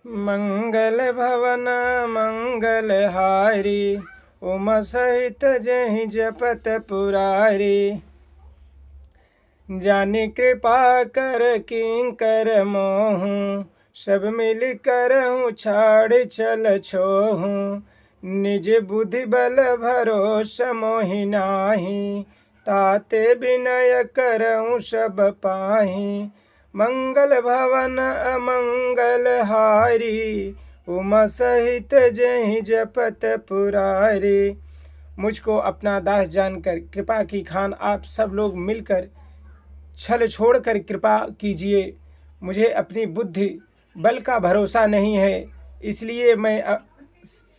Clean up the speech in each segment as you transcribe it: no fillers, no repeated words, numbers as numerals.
मंगल भवन मंगलहारी, उमा सहित जहि जपत पुरारी। जानी कृपा कर किंकर मोहू, सब मिल करहूँ छाड़ चल छोहूँ। निज बुद्धि बल भरोसा मोहि नाही, ताते विनय करहूँ सब पाही। मंगल भवन अमंगल हारी, उमा सहित जहि जपत पुरारी। मुझको अपना दास जानकर कृपा की खान आप सब लोग मिलकर छल छोड़कर कृपा कीजिए। मुझे अपनी बुद्धि बल का भरोसा नहीं है, इसलिए मैं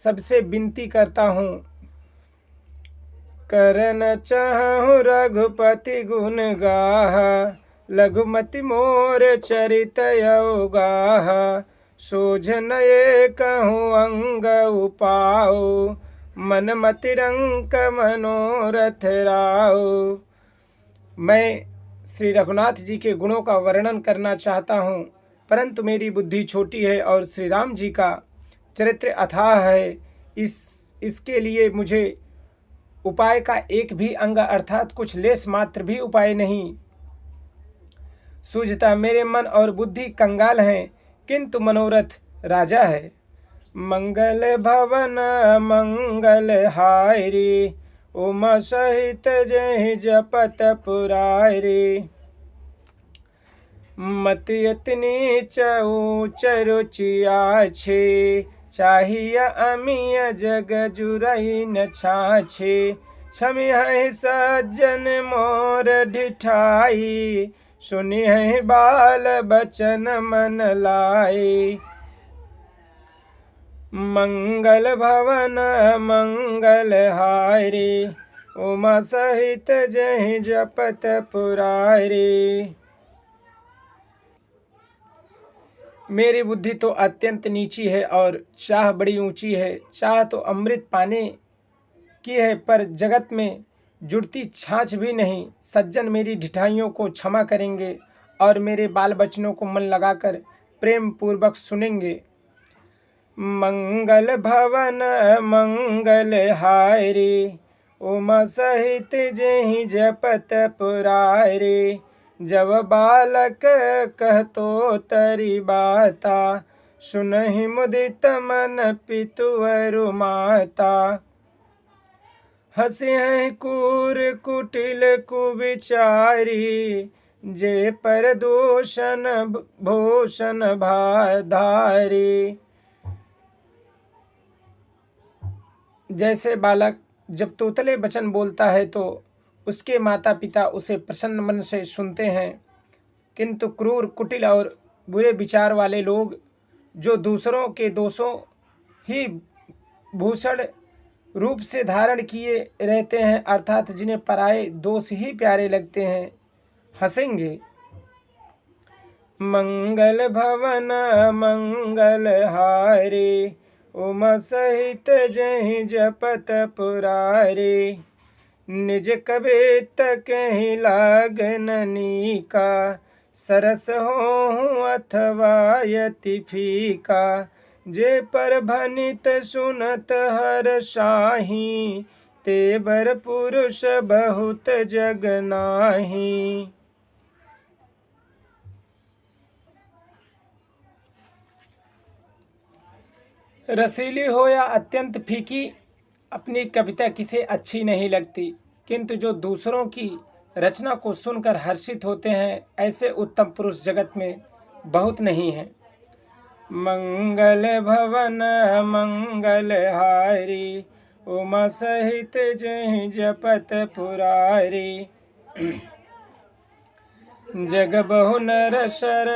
सबसे विनती करता हूँ। करन चाहूँ रघुपति गुण गाहा, लघुमति मोर चरित अवगाहा। सोझ नये कहूँ अंग उपाओ, मन मति रंक मनोरथ राओ। मैं श्री रघुनाथ जी के गुणों का वर्णन करना चाहता हूँ, परंतु मेरी बुद्धि छोटी है और श्री राम जी का चरित्र अथाह है। इसके लिए मुझे उपाय का एक भी अंग अर्थात कुछ लेस मात्र भी उपाय नहीं सूझता। मेरे मन और बुद्धि कंगाल हैं, किंतु मनोरथ राजा है। मंगल भवन मंगल हारी, उमा सहित जहि जपत पुरारी। मति अति नीच ऊच रुचि आछे, चाहिए अमीय जग जुरहि न छाछे। छमिहि सज्जन मोर ढिठाई, सुनिहि बाल बचन मन लाई। मंगल भवन मंगल हारी, उमा सहित जहि जपत पुरारी। मेरी बुद्धि तो अत्यंत नीची है और चाह बड़ी ऊंची है। चाह तो अमृत पाने की है, पर जगत में जुड़ती छाछ भी नहीं। सज्जन मेरी ढिठाइयों को क्षमा करेंगे और मेरे बाल बच्चों को मन लगाकर प्रेम पूर्वक सुनेंगे। मंगल भवन मंगल हारी, उमा सहित जहि जपत पुरारी। जब बालक कहतो तरि बाता, सुनहि मुदित मन पितुअरु माता। हंसिहि कूर कुटिल कुविचारी, जे पर दूषण भूषण धारी। जैसे बालक जब तोतले वचन बोलता है तो उसके माता पिता उसे प्रसन्न मन से सुनते हैं, किंतु क्रूर कुटिल और बुरे विचार वाले लोग जो दूसरों के दोषों ही भूषण रूप से धारण किए रहते हैं, अर्थात जिन्हें पराये दोष ही प्यारे लगते हैं, हंसेंगे। मंगल भवन मंगल हारी, उमा सहित जहि जपत पुरारी। निज कवित कहि लागन नीका, सरस होहु अथवा यति फीका। जे पर भनित सुनत हर साही, ते बर पुरुष बहुत जग नाही। रसीली हो या अत्यंत फीकी, अपनी कविता किसे अच्छी नहीं लगती, किंतु जो दूसरों की रचना को सुनकर हर्षित होते हैं, ऐसे उत्तम पुरुष जगत में बहुत नहीं हैं। मंगल भवन मंगल हारी, उमा सहित जहि जपत पुरारी। जग बहु नर सर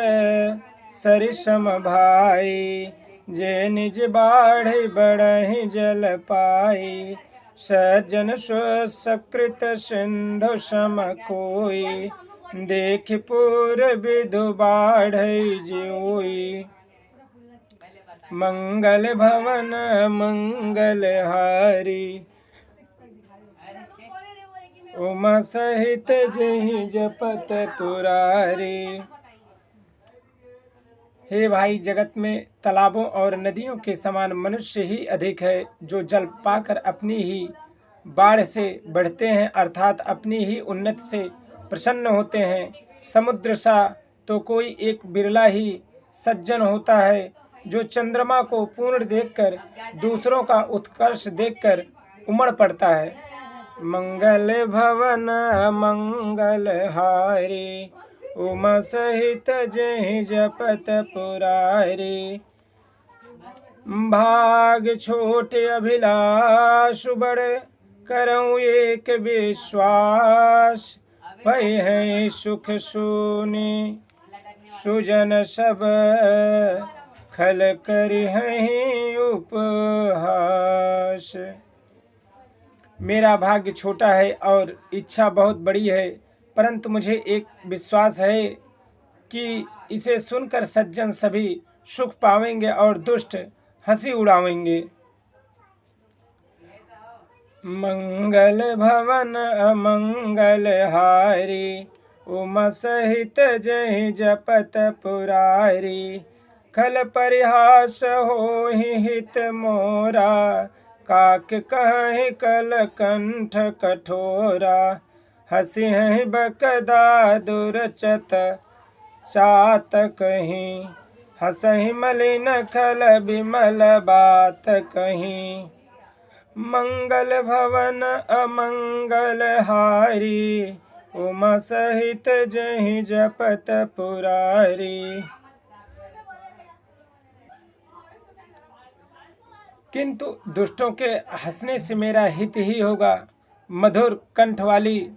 सरिसम भाई, जे निज बाढ़ि बढ़हि जल पाई। सज्जन सुसकृत सिंधु सम कोई, देख पूर विधु बाढ़ि जियोई। मंगल भवन मंगल हारी, उमा सहित जहि जपत पुरारी। हे भाई, जगत में तालाबों और नदियों के समान मनुष्य ही अधिक है, जो जल पाकर अपनी ही बाढ़ से बढ़ते हैं, अर्थात अपनी ही उन्नति से प्रसन्न होते हैं। समुद्र सा तो कोई एक बिरला ही सज्जन होता है, जो चंद्रमा को पूर्ण देखकर दूसरों का उत्कर्ष देखकर उमड़ पड़ता है। मंगल भवन मंगल हारी, उमा सहित जय जपत पुरारी। भाग छोटे अभिलाष बड़, करऊँ एक विश्वास। भय है सुख सुनी सुजन सब, खल कर है उपहास। मेरा भाग्य छोटा है और इच्छा बहुत बड़ी है, परंतु मुझे एक विश्वास है कि इसे सुनकर सज्जन सभी सुख पावेंगे और दुष्ट हंसी उड़ावेंगे। मंगल भवन अमंगल हारी, उमा सहित जय जपत पुरारी। खल परिहास हो हित मोरा, काक कहि कल कंठ कठोरा। हसी हैं बकदा दुरचत चात कहीं, हसहि मलिन खल विमल बात कहीं। मंगल भवन अमंगल हारी, उमा सहित जय जपत पुरारी। किंतु दुष्टों के हंसने से मेरा हित ही होगा। मधुर कंठ वाली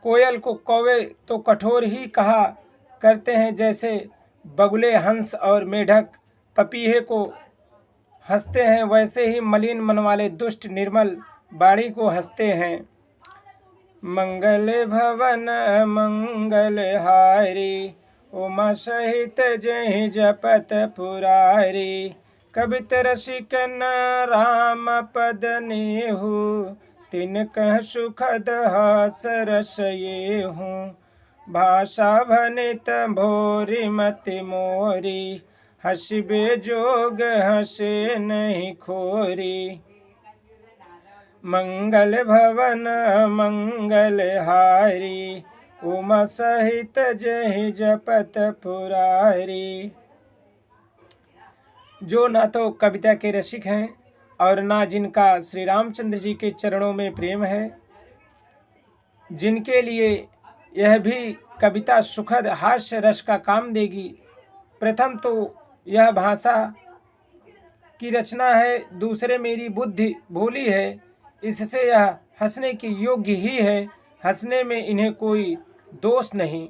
कोयल को कौवे तो कठोर ही कहा करते हैं, जैसे बगुले हंस और मेढक पपीहे को हंसते हैं, वैसे ही मलिन मन वाले दुष्ट निर्मल बाणी को हंसते हैं। मंगल भवन मंगल हारी, उमा सहित जय जपत पुरारी। कबित रसिक न राम पद नेहु, तिन कह सुखद हास रस ये हूँ। भाषा भनित भोरी मति मोरी, हसिबे जोग हसे नहीं खोरी। मंगल भवन मंगल हारी, उमा सहित जय जपत पुरारी। जो ना तो कविता के रसिक हैं और ना जिनका श्री रामचंद्र जी के चरणों में प्रेम है, जिनके लिए यह भी कविता सुखद हास्य रस का काम देगी। प्रथम तो यह भाषा की रचना है, दूसरे मेरी बुद्धि भोली है, इससे यह हंसने की योग्य ही है, हंसने में इन्हें कोई दोष नहीं।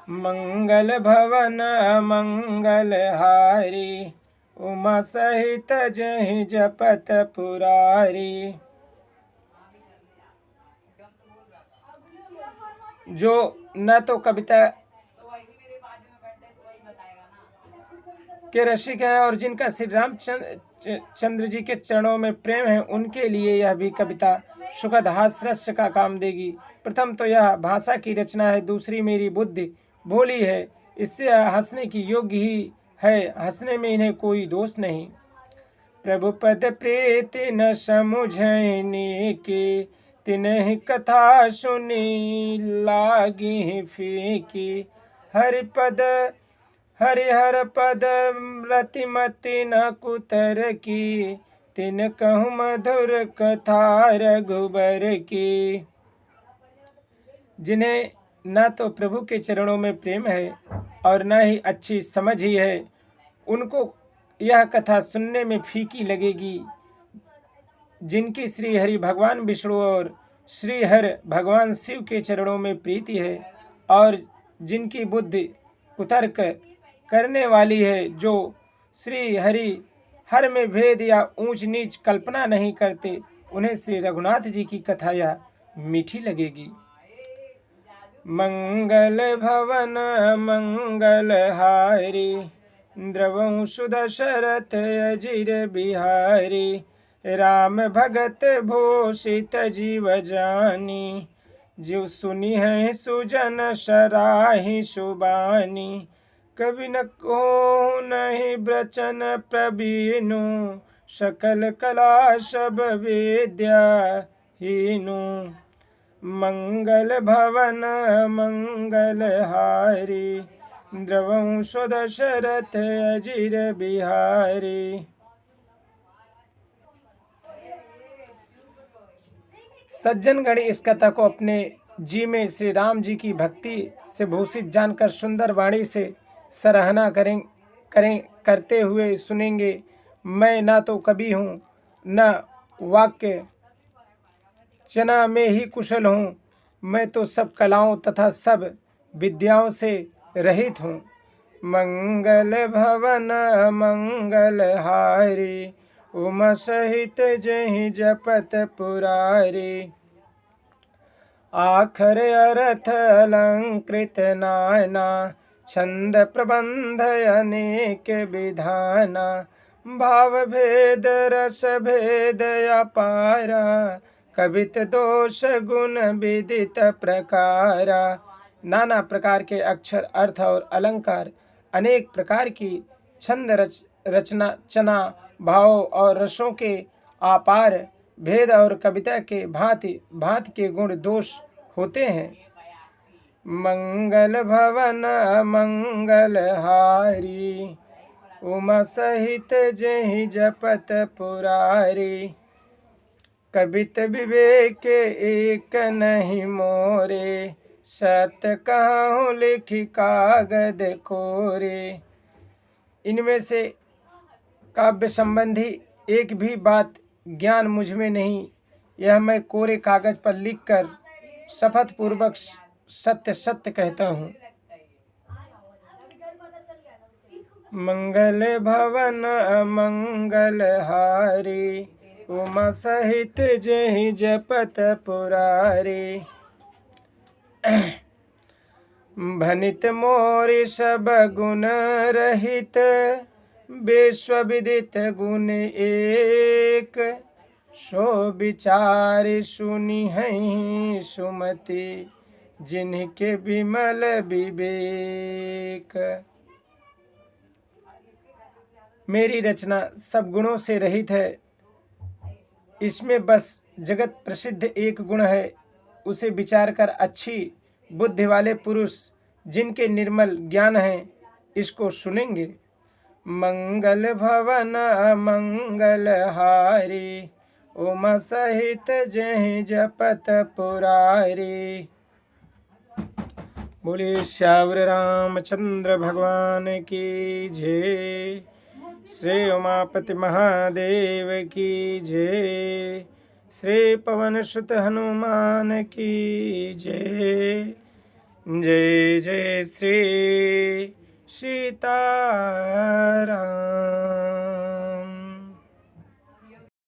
मंगल भवन मंगल हारी, उमा सहित जय जपत पुरारी। जो न तो कविता के रसिक हैं और जिनका श्री रामचंद्र जी के चरणों में प्रेम है, उनके लिए यह भी कविता सुखद हास्य रस का काम देगी। प्रथम तो यह भाषा की रचना है, दूसरी मेरी बुद्धि भोली है, इससे हंसने की योग्य ही है, हंसने में इन्हें कोई दोष नहीं। प्रभु पद प्रीति न समुझनी की, तिन्हि कथा सुनी लागी फीकी। हरिहर पद रतिमति न कुतर की, तिन कहूँ मधुर कथा रघुबर की। जिन्हें न तो प्रभु के चरणों में प्रेम है और न ही अच्छी समझ ही है, उनको यह कथा सुनने में फीकी लगेगी। जिनकी श्री हरि भगवान विष्णु और श्री हर भगवान शिव के चरणों में प्रीति है और जिनकी बुद्धि कुतर्क करने वाली है, जो श्री हरि हर में भेद या ऊंच नीच कल्पना नहीं करते, उन्हें श्री रघुनाथ जी की कथा यह मीठी लगेगी। मंगल भवन मंगल हारी, द्रवहु सुदशरथ अजिर बिहारी। राम भगत भूषित जीव जानी, जीव सुनी है सुजन सराही सुबानी। कवि न को नहीं वचन प्रवीणु, सकल कला सब विद्या हीनु। मंगल भवन मंगल हारी, द्रवं स्वदशरथ अजिर बिहारी। सज्जनगण इस कथा को अपने जी में श्री राम जी की भक्ति से भूषित जानकर सुंदर वाणी से सराहना करते हुए सुनेंगे। मैं ना तो कवि हूँ, न वाक्य चना में ही कुशल हूँ, मैं तो सब कलाओं तथा सब विद्याओं से रहित हूँ। मंगल भवन मंगल हारी, उमा सहित जहि जपत पुरारी। आखर अर्थ अलंकृत नाना, छंद प्रबंध अनेक विधाना। भाव भेद रस भेद अपारा, कवित दोष गुण विदित प्रकारा। नाना प्रकार के अक्षर अर्थ और अलंकार, अनेक प्रकार की छंद रचना चना, भाव और रसों के अपार भेद और कविता के भांति भांति के गुण दोष होते हैं। मंगल भवन मंगल हारी, उमा सहित जहि जपत पुरारी। कवित विवेक एक नहीं मोरे, सत्य कहूँ लिखि कागद कोरे। इनमें से काव्य संबंधी एक भी बात ज्ञान मुझ में नहीं, यह मैं कोरे कागज पर लिखकर शपथ पूर्वक सत्य सत्य कहता हूँ। मंगल भवन मंगल हारी, उमा सहित जहि जपत पुरारी। भनित मोरि सब गुण रहित, विश्व विदित गुण एक। सो विचार सुनि हैं सुमति, जिनके विमल विवेक। मेरी रचना सब गुणों से रहित है, इसमें बस जगत प्रसिद्ध एक गुण है। उसे विचार कर अच्छी बुद्धि वाले पुरुष, जिनके निर्मल ज्ञान है, इसको सुनेंगे। मंगल भवन मंगल हारी, उमा सहित जहि जपत पुरारी। बोले श्यावर रामचंद्र भगवान की जय। श्री उमापति महादेव की जय। श्री पवन सुत हनुमान की जय। जय जय श्री सीताराम।